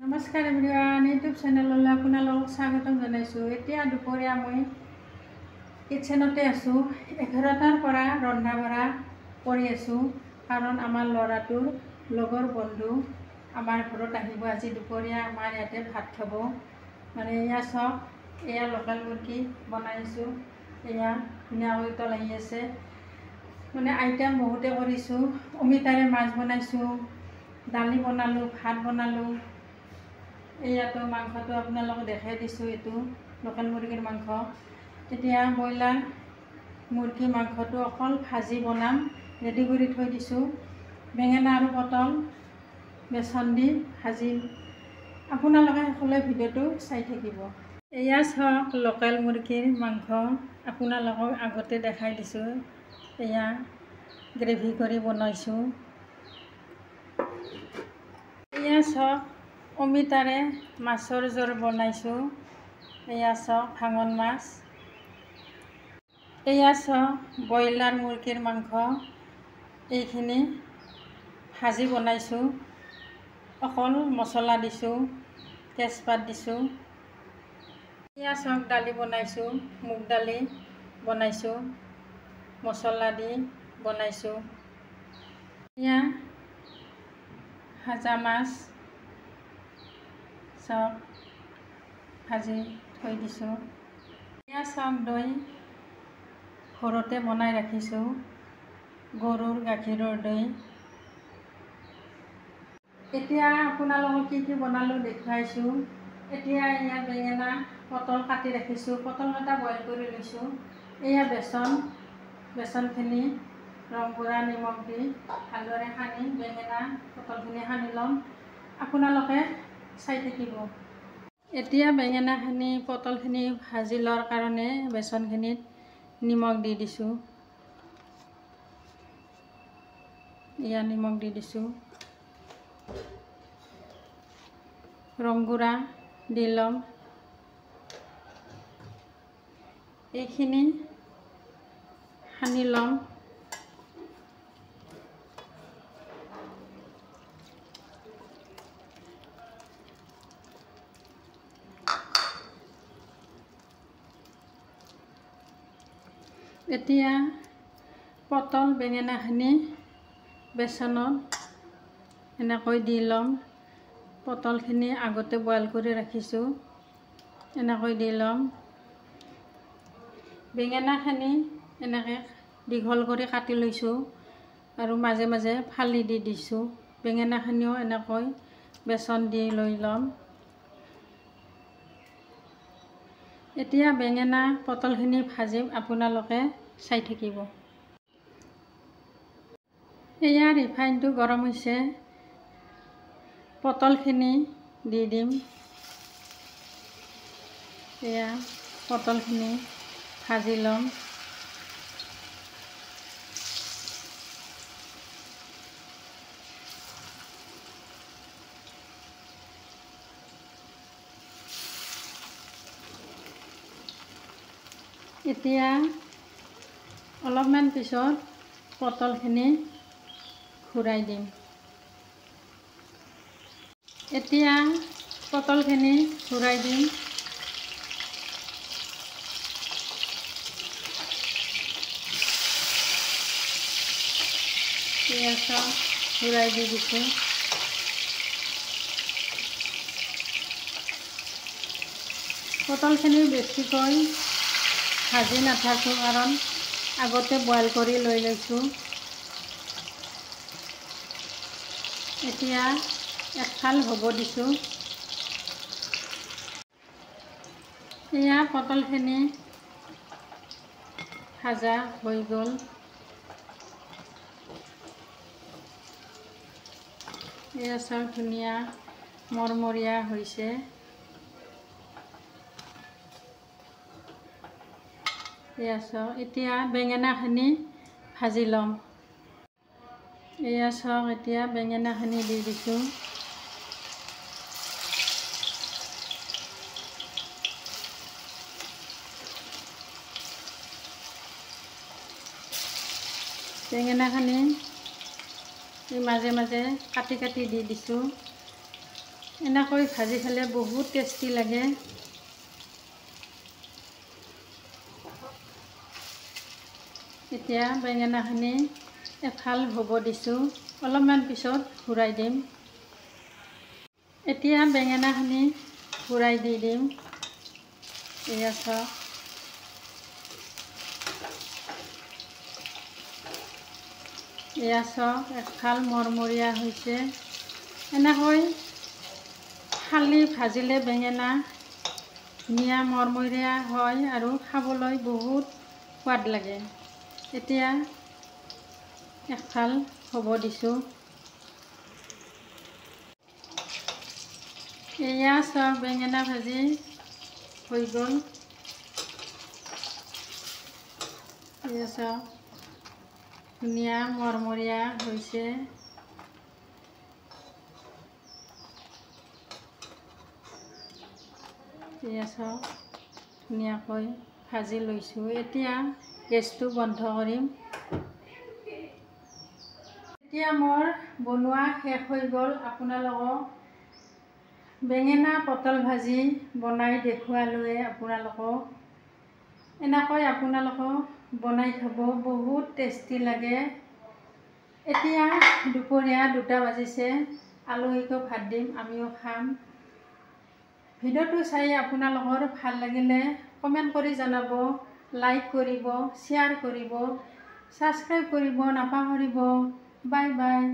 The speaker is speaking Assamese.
নমস্কাৰ এভৰিৱান, ইউটিউব চেনেললৈ আপোনালোকক স্বাগতম জনাইছোঁ। এতিয়া দুপৰীয়া মই কিটচেনতে আছোঁ। 11টাৰ পৰা ৰন্ধা বঢ়া কৰি আছোঁ, কাৰণ আমাৰ ল'ৰাটোৰ লগৰ বন্ধু আমাৰ ঘৰত আহিব। আজি দুপৰীয়া আমাৰ ইয়াতে ভাত খাব। মানে এয়া চাওক, এয়া লোকেল মুৰ্গী বনাইছোঁ। এয়া ধুনীয়াকৈ উতল আহি আছে। মানে আইটেম বহুতে কৰিছোঁ। অমিতাৰে মাছ বনাইছোঁ, দালি বনালোঁ, ভাত বনালোঁ। এয়াতো মাংসটো আপোনালোকক দেখাই দিছোঁ। এইটো লোকেল মুৰ্গীৰ মাংস। এতিয়া ব্ৰইলাৰ মুৰ্গী মাংসটো অকল ভাজি বনাম, ৰেডি কৰি থৈ দিছোঁ। বেঙেনা আৰু পটল বেচন দি ভাজি। আপোনালোকে শেষলৈ ভিডিঅ'টো চাই থাকিব। এয়া চাওক, লোকেল মুৰ্গীৰ মাংস আপোনালোকক আগতে দেখাই দিছোঁ। এয়া গ্ৰেভি কৰি বনাইছোঁ। এয়া চাওক, অমিতাৰে মাছৰ জোল বনাইছোঁ। এয়া চাওক, ভাঙন মাছ। এয়া চাওক, ব্ৰইলাৰ মুৰ্গীৰ মাংস। এইখিনি ভাজি বনাইছোঁ, অকল মছলা দিছোঁ, তেজপাত দিছোঁ। এয়া চাওক, দালি বনাইছোঁ, মুগ দালি বনাইছোঁ, মছলা দি বনাইছোঁ। এয়া ভাজা মাছ চাওক, ভাজি থৈ দিছোঁ। এয়া চাওক, দৈ ঘৰতে বনাই ৰাখিছোঁ, গৰুৰ গাখীৰৰ দৈ। এতিয়া আপোনালোকক কি বনালোঁ দেখুৱাইছোঁ। এতিয়া এয়া বেঙেনা পটল কাটি ৰাখিছোঁ। পটলকেইটা বইল কৰি লৈছোঁ। এয়া বেচনখিনি ৰং গুড়া নিমখ দি ভালদৰে সানি বেঙেনা পটলখিনি সানি ল'ম। আপোনালোকে চাই থাকিব। এতিয়া বেঙেনাখিনি পটলখিনি ভাজি লোৱাৰ কাৰণে বেচনখিনিত নিমখ দি দিছোঁ। এয়া নিমখ দি দিছোঁ। ৰং গুড়া দি ল'ম। এইখিনি সানি ল'ম। এতিয়া পটল বেঙেনাখিনি বেচনত এনেকৈ দি ল'ম। পটলখিনি আগতে বইল কৰি ৰাখিছোঁ, এনেকৈ দি ল'ম। বেঙেনাখিনি এনেকৈ দীঘল কৰি কাটি লৈছোঁ আৰু মাজে মাজে ফালি দি দিছোঁ। বেঙেনাখিনিও এনেকৈ বেচন দি লৈ ল'ম। এতিয়া বেঙেনা পটলখিনি ভাজিম, আপোনালোকে চাই থাকিব। এয়া ৰিফাইনটো গৰম হৈছে, পটলখিনি দি দিম। এয়া পটলখিনি ভাজি ল'ম। এতিয়া অলপমান পিছত পটলখিনি ঘূৰাই দিম। এতিয়া পটলখিনি ঘূৰাই দিম। এয়া চাওক, ঘূৰাই দি দিছোঁ। পটলখিনি বেছিকৈ ভাজি নাথাকোঁ, কাৰণ আগতে বইল কৰি লৈ লৈছোঁ। এতিয়া একফাল হ'ব দিছোঁ। এয়া পটলখিনি ভাজা হৈ গ'ল। এয়া চাওক, ধুনীয়া মৰমৰীয়া হৈছে। এয়া চাওক, এতিয়া বেঙেনাখিনি ভাজি ল'ম। এয়া চাওক, এতিয়া বেঙেনাখিনি দি দিছোঁ। বেঙেনাখিনি মাজে মাজে কাটি কাটি দি দিছোঁ। এনেকৈ ভাজি খালে বহুত টেষ্টি লাগে। এতিয়া বেঙেনাখিনি এফাল হ'ব দিছোঁ, অলপমান পিছত ঘূৰাই দিম। এতিয়া বেঙেনাখিনি ঘূৰাই দি দিম। এয়া চাওক, একফাল মৰমৰীয়া হৈছে। এনেকৈ খালি ভাজিলে বেঙেনা ধুনীয়া মৰমৰীয়া হয় আৰু খাবলৈ বহুত সোৱাদ লাগে। এতিয়া একফাল হ'ব দিছোঁ। এয়া চাওক, বেঙেনা ভাজি হৈ গ'ল। এয়া চাওক, ধুনীয়া মৰমৰীয়া হৈছে। এয়া চাওক, ধুনীয়াকৈ ভাজি লৈছোঁ। এতিয়া গেছটো বন্ধ কৰিম। এতিয়া মোৰ বনোৱা শেষ হৈ গ'ল। আপোনালোকক বেঙেনা পটল ভাজি বনাই দেখুৱালোৱে আপোনালোকক। এনেকৈ আপোনালোকক বনাই খাব, বহুত টেষ্টি লাগে। এতিয়া দুপৰীয়া 2টা বাজিছে, আলহীকো ভাত দিম, আমিও খাম। ভিডিঅ'টো চাই আপোনালোকৰ ভাল লাগিলে কমেণ্ট কৰি জনাব, লাইক কৰিব, শ্বেয়াৰ কৰিব, ছাবস্ক্ৰাইব কৰিব নাপাহৰিব। Bye bye.